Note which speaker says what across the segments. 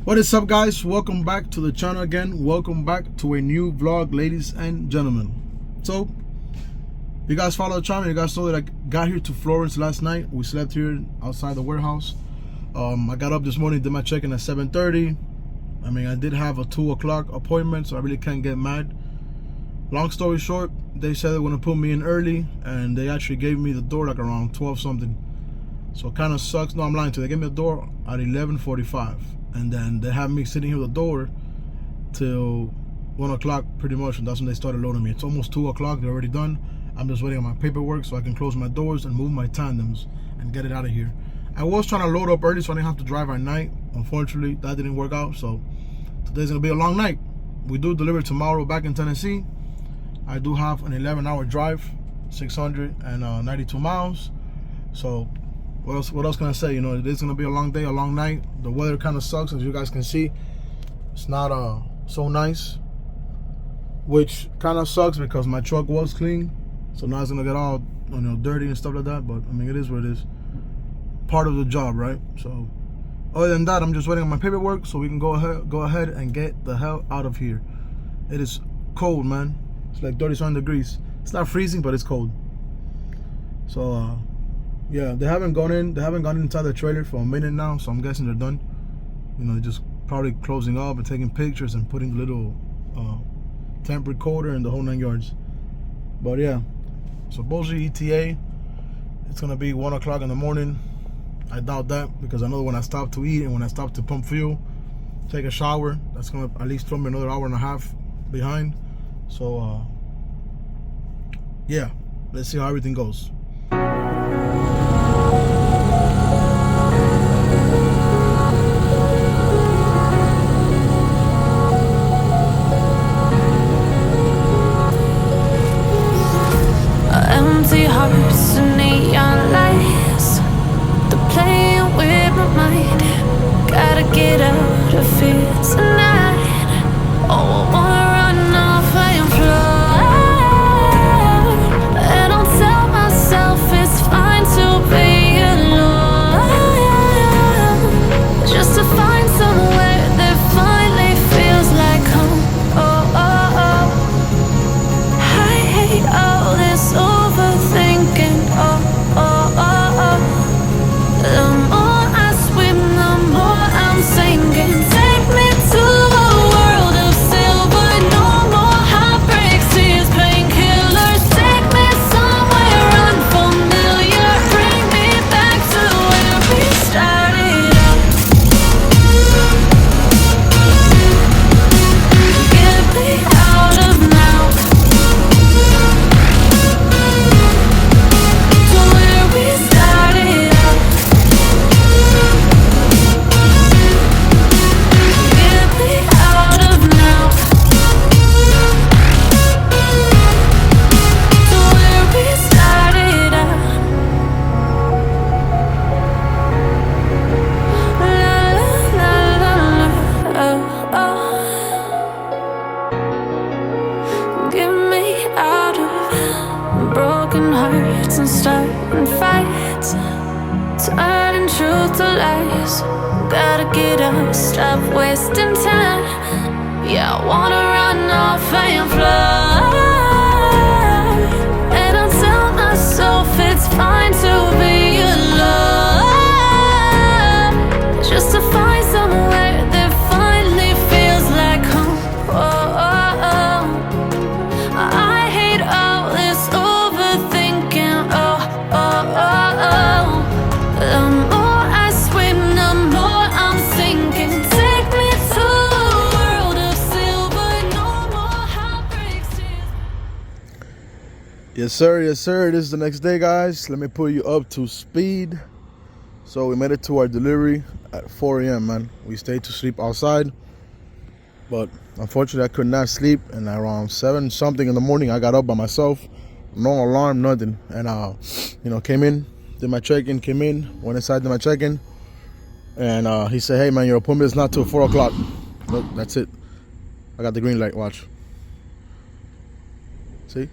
Speaker 1: What is up, guys? Welcome back to the channel again. Welcome back to a new vlog, ladies and gentlemen. So you guys follow the channel. You guys know that I got here to Florence last night. We slept here outside the warehouse. I got up this morning, did my check-in at 7:30. I mean, I did have a 2 o'clock appointment, so I really can't get mad. Long story short, they said they were gonna put me in early, and they actually gave me the door like around 12 something. So it kind of sucks. No, I'm lying to you. They gave me the door at 11:45. And then they have me sitting here with the door till 1 o'clock pretty much, and that's when they started loading me. It's almost 2 o'clock, they're already done. I'm just waiting on my paperwork so I can close my doors and move my tandems and get it out of here. I was trying to load up early so I didn't have to drive at night. Unfortunately, that didn't work out, so today's gonna be a long night. We do deliver tomorrow back in Tennessee. I do have an 11-hour drive, 692 miles. So what else can I say? You know, it is gonna be a long day, a long night. The weather kind of sucks, as you guys can see. It's not so nice, which kind of sucks because my truck was clean. So now it's gonna get all, you know, dirty and stuff like that. But I mean, it is what it is. Part of the job, right? So other than that, I'm just waiting on my paperwork so we can go ahead and get the hell out of here. It is cold, man. It's like 37 degrees. It's not freezing, but it's cold. So yeah, they haven't gone inside the trailer for a minute now, so I'm guessing they're done. You know, just probably closing up and taking pictures and putting the little temp recorder and the whole 9 yards. But yeah, supposedly ETA, it's gonna be 1 o'clock in the morning. I doubt that, because I know when I stop to eat and when I stop to pump fuel, take a shower, that's gonna at least throw me another hour and a half behind. So yeah, let's see how everything goes.
Speaker 2: Empty hearts and neon lights, they're playing with my mind. Gotta get out of here tonight. Oh, I wanna run off and fly, and I'll tell myself it's fine to be alone, just to find somewhere that finally feels like home. Oh, oh, oh. I hate all this overthinking. Oh, oh, oh, oh. The more I swim, the more I'm sinking. Take me to a world of silver. No more heartbreaks, tears, painkillers. Take me somewhere unfamiliar. Bring me back to where we started out. Get me out of now, to where we started out. Get me out of now, to where we started out. La la la la, oh, oh. Get me out of broken hearts and starting fights, turning truth to lies. Gotta get up, stop wasting time. Yeah, I wanna run off and fly, and I'll tell myself it's fine to be alone, just to find somewhere that finally feels like home. Oh, oh, oh. I hate all this overthinking. Oh, oh, oh, oh. The more I swim, the more I'm sinking. Take me to a world of silver. No more heartbreaks.
Speaker 1: Yes sir, yes sir. This is the next day, guys. Let me put you up to speed. So we made it to our delivery at 4 a.m. man. We stayed to sleep outside, but unfortunately I could not sleep, and around 7 something in the morning I got up by myself. No alarm, nothing. And you know, came in, did my check-in, came in, went inside, did my check-in, and he said, hey man, your appointment is not till 4 o'clock. Look, that's it. I got the green light, watch. See?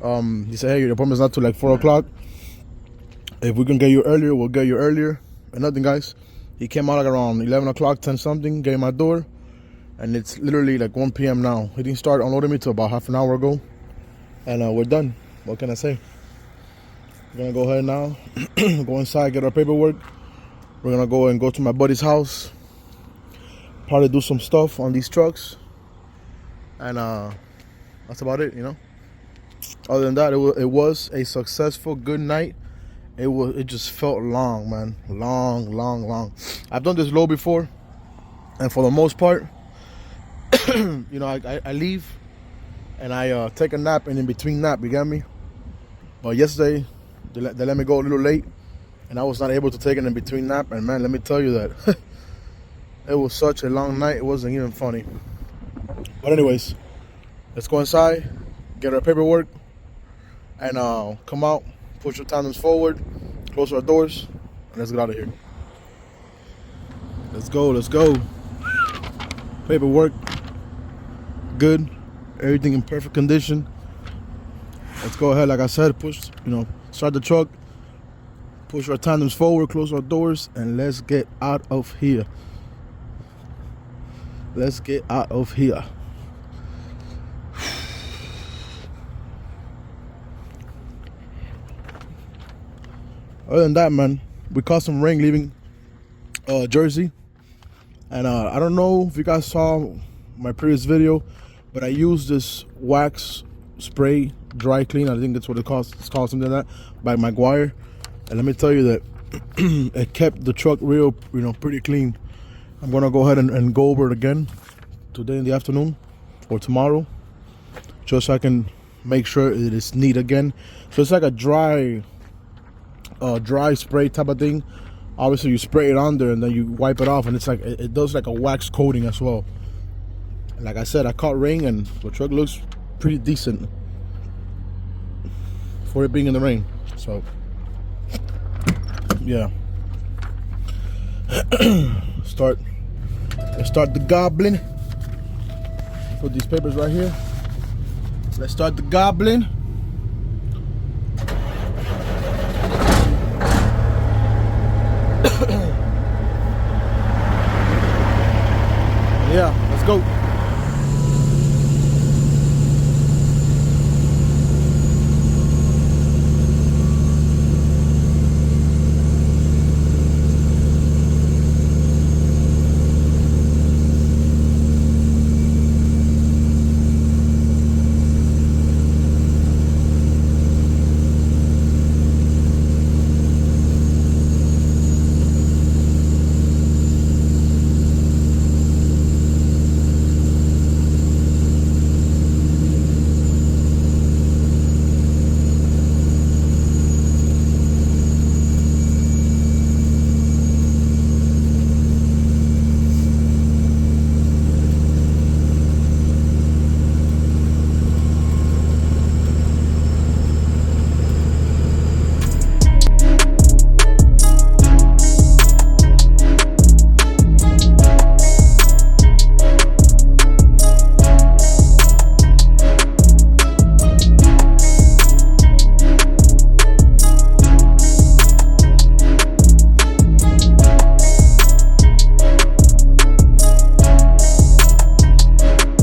Speaker 1: He said, hey, your appointment's not till like 4 o'clock. If we can get you earlier, we'll get you earlier. And nothing, guys. He came out like around 11 o'clock, 10 something, came my door, and it's literally like 1 p.m. now. He didn't start unloading me till about half an hour ago, and we're done. What can I say? We're gonna go ahead now, go inside, get our paperwork. We're gonna go to my buddy's house, probably do some stuff on these trucks, and that's about it, you know. Other than that, it was a successful, good night. It just felt long, man, long. I've done this load before, and for the most part, you know, I leave and I take a nap, and in between nap, you got me. But yesterday, they let me go a little late, and I was not able to take an in between nap. And man, let me tell you that it was such a long night. It wasn't even funny. But anyways, let's go inside, get our paperwork, and come out, push your tandems forward, close our doors, and let's get out of here. Let's go. Paperwork, good. Everything in perfect condition. Let's go ahead, like I said, start the truck, push our tandems forward, close our doors, and let's get out of here. Let's get out of here. Other than that, man, we caught some rain leaving Jersey. And I don't know if you guys saw my previous video, but I used this wax spray dry clean. I think that's what it's called something like that, by Maguire. And let me tell you that it kept the truck real, pretty clean. I'm gonna go ahead and go over it again today in the afternoon or tomorrow, just so I can make sure it is neat again. So it's like a dry spray type of thing. Obviously you spray it on there and then you wipe it off, and it's like it does like a wax coating as well. And like I said, I caught rain and the truck looks pretty decent for it being in the rain. So yeah. Let's start the goblin. Put these papers right here. Let's start the goblin. Yeah, let's go.